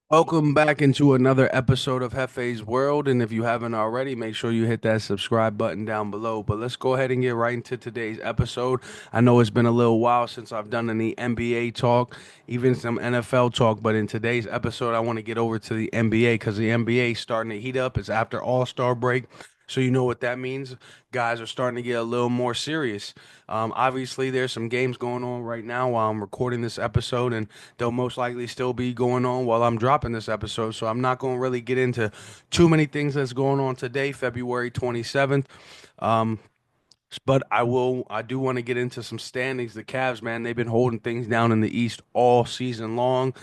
Welcome back into another episode of Hefe's World. And if you haven't already, make sure you hit that subscribe button down below. But let's go ahead and get right into today's episode. I know it's been a little while since I've done any NBA talk, even some NFL talk. But in today's episode, I want to get over to the NBA because the NBA is starting to heat up. It's after All-Star break. So you know what that means. Guys are starting to get a little more serious. Obviously, there's some games going on right now while I'm recording this episode, and they'll most likely still be going on while I'm dropping this episode. So I'm not going to really get into too many things that's going on today, February 27th. Um, but I do want to get into some standings. The Cavs, man, they've been holding things down in the East all season long.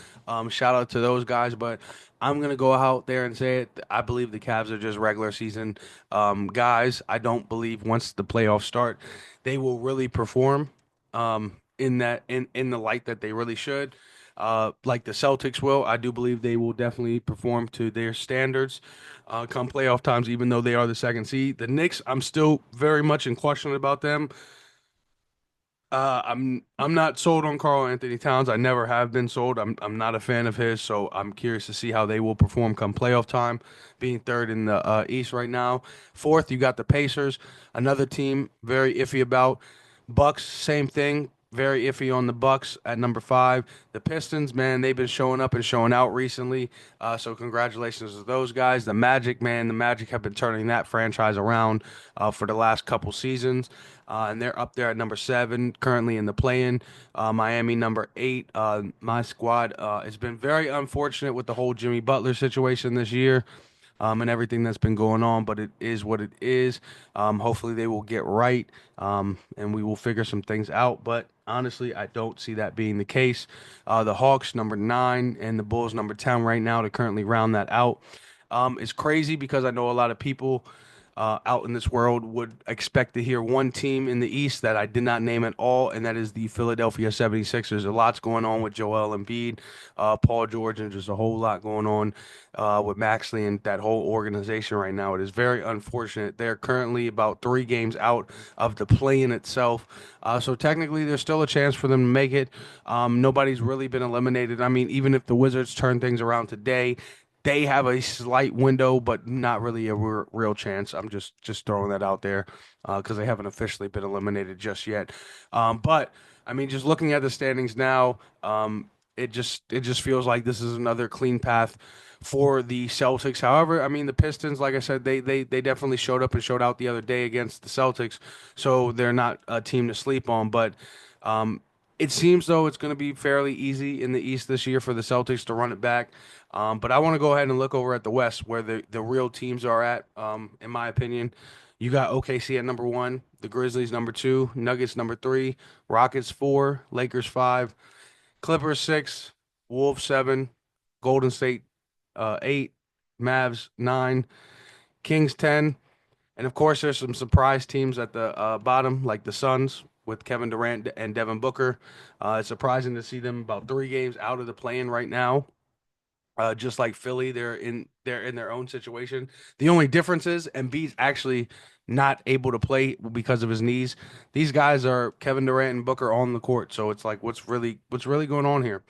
Shout out to those guys, but I'm gonna go out there and say it. I believe the Cavs are just regular season guys. I don't believe once the playoffs start, they will really perform in the light that they really should. Like the Celtics will, I do believe they will definitely perform to their standards come playoff times, even though they are the second seed. The Knicks, I'm still very much in question about them. I'm not sold on Karl Anthony Towns. I never have been sold. I'm not a fan of his, so I'm curious to see how they will perform come playoff time, being third in the East right now. Fourth, you got the Pacers, another team very iffy about. Bucks, same thing. Very iffy on the Bucks at number five. The Pistons, man, they've been showing up and showing out recently. So congratulations to those guys. The Magic, man, the Magic have been turning that franchise around for the last couple seasons. And they're up there at number seven, currently in the play-in. Miami number eight. My squad has been very unfortunate with the whole Jimmy Butler situation this year and everything that's been going on, but it is what it is. Hopefully, they will get right and we will figure some things out. But honestly, I don't see that being the case. The Hawks, number nine, and the Bulls, number 10, right now to currently round that out. It's crazy because I know a lot of people out in this world would expect to hear one team in the East that I did not name at all, and that is the Philadelphia 76ers. A lot's going on with Joel Embiid, Paul George, and just a whole lot going on with Maxley and that whole organization right now. It is very unfortunate. They're currently about 3 games out of the play-in itself. So technically, there's still a chance for them to make it. Nobody's really been eliminated. I mean, even if the Wizards turn things around today, they have a slight window, but not really a real chance. I'm just throwing that out there because they haven't officially been eliminated just yet. But I mean, just looking at the standings now, it just feels like this is another clean path for the Celtics. However, I mean, the Pistons, like I said, they definitely showed up and showed out the other day against the Celtics, so they're not a team to sleep on. But um, it seems though it's going to be fairly easy in the East this year for the Celtics to run it back. But I want to go ahead and look over at the West where the real teams are at. In my opinion, you got OKC at number one, the Grizzlies number two, Nuggets number three, Rockets four, Lakers five, Clippers six, Wolves seven, Golden State eight, Mavs nine, Kings 10, and of course there's some surprise teams at the bottom like the Suns with Kevin Durant and Devin Booker. It's surprising to see them about 3 games out of the play-in right now. Just like Philly, they're in their own situation. The only difference is Embiid's actually not able to play because of his knees. These guys are Kevin Durant and Booker on the court, so it's like what's really going on here?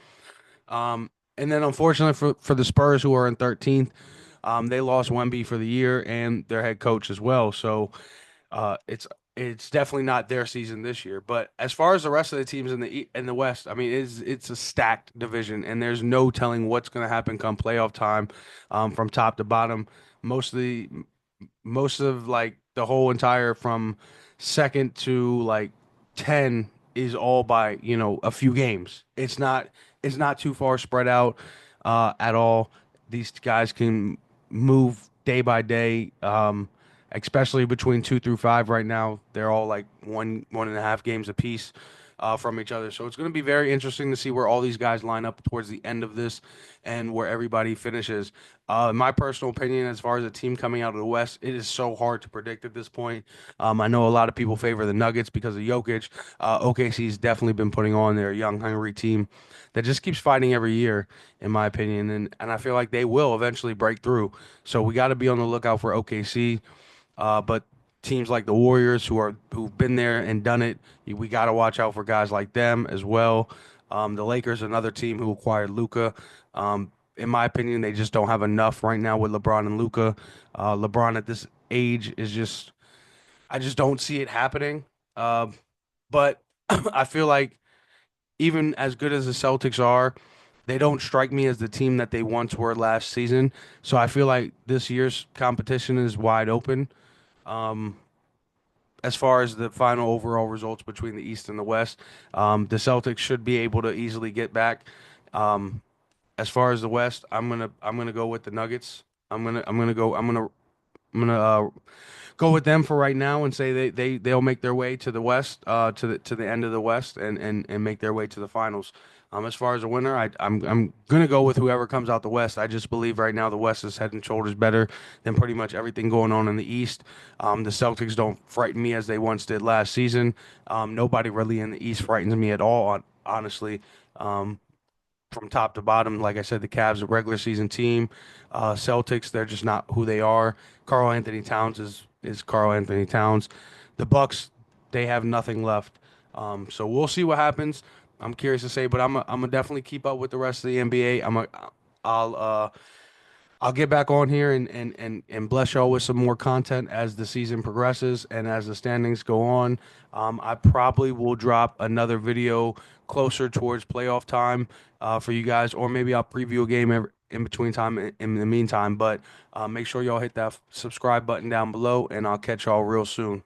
And then unfortunately for the Spurs who are in 13th, they lost Wemby for the year and their head coach as well. So it's definitely not their season this year. But as far as the rest of the teams in the West, I mean, it's a stacked division, and there's no telling what's going to happen come playoff time, from top to bottom. Most of the most of like the whole entire from second to like 10 is all by a few games. It's not too far spread out at all. These guys can move day by day. Especially between 2 through 5 right now. They're all like 1.5 games apiece from each other. So it's going to be very interesting to see where all these guys line up towards the end of this and where everybody finishes. In my personal opinion, as far as a team coming out of the West, it is so hard to predict at this point. I know a lot of people favor the Nuggets because of Jokic. OKC's definitely been putting on their young, hungry team that just keeps fighting every year, in my opinion. And I feel like they will eventually break through. So we got to be on the lookout for OKC. But teams like the Warriors, who've been there and done it, we got to watch out for guys like them as well. The Lakers, another team who acquired Luca. in my opinion, they just don't have enough right now with LeBron and Luca. LeBron at this age is just, I just don't see it happening. Uh, but I feel like even as good as the Celtics are, they don't strike me as the team that they once were last season. So I feel like this year's competition is wide open. Um, as far as the final overall results between the East and the West, the Celtics should be able to easily get back. Um, as far as the West, I'm gonna go with the Nuggets. I'm gonna go with them for right now and say they'll make their way to the West, to the end of the West, and make their way to the finals. As far as a winner, I'm gonna go with whoever comes out the West. I just believe right now the West is head and shoulders better than pretty much everything going on in the East. The Celtics don't frighten me as they once did last season. Nobody really in the East frightens me at all, honestly. Um, from top to bottom. Like I said, the Cavs, a regular season team. Celtics, they're just not who they are. Carl Anthony Towns is Carl Anthony Towns. The Bucks, they have nothing left. So we'll see what happens. I'm curious to say, but I'm gonna definitely keep up with the rest of the NBA. I'll uh I'll get back on here and bless y'all with some more content as the season progresses and as the standings go on. I probably will drop another video closer towards playoff time for you guys, or maybe I'll preview a game in between time in the meantime. But make sure y'all hit that subscribe button down below, and I'll catch y'all real soon.